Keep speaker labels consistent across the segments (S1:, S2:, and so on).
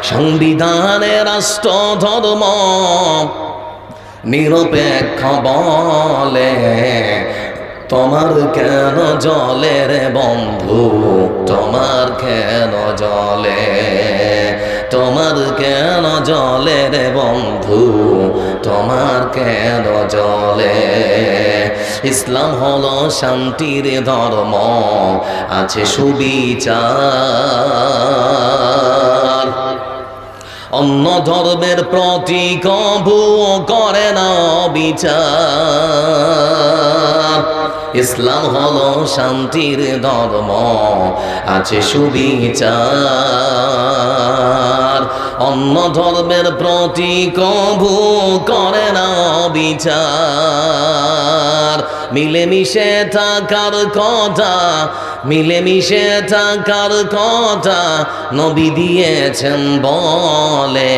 S1: সংবিধানে রাষ্ট্র ধর্ম নিরপেক্ষ বলে, তোমার কেন জলে রে বন্ধু, তোমার কেন জলে, তোমার কেন জলে রে বন্ধু, তোমার কেন জলে। ইসলাম হলো শান্তির ধর্ম, আছে সুবিচার, অন্য ধর্মের প্রতি কবু করে না বিচার। ইসলাম হলো শান্তির ধর্ম, আছে সুবিচার, অন্য ধর্মের প্রতি কবু করে না বিচার। মিলেমিশে থাকার কথা, মিলেমিশে থাকার কথা নবী দিয়েছেন বলে,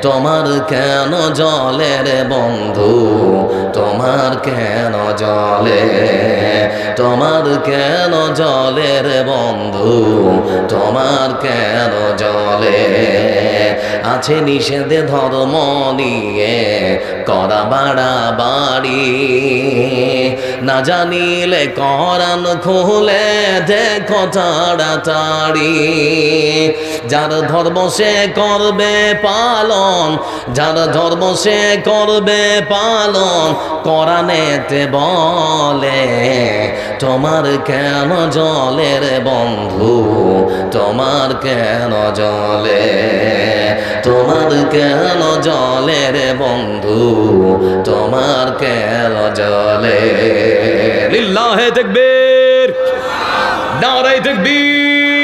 S1: তোমার কেন জলে রে বন্ধু, তোমার কেন জলে, তোমার কেন জলে রে বন্ধু, তোমার কেন জলে। আছে নিষেধে ধর্ম নিয়ে করা বাড়াবাড়ি, না জানিলে কোরআন খুলে দেখো তাড়াতাড়ি। যার ধর্ম সে করবে পালন, যার ধর্ম সে করবে পালন, কোরআনেতে বলে, তোমার কেন জলে রে বন্ধু, তোমার কেন জলে, তোমার কেন জলে রে বন্ধু, তোমার কেন জলে। লিল্লাহে তাকবীর, নারায়ে তাকবীর।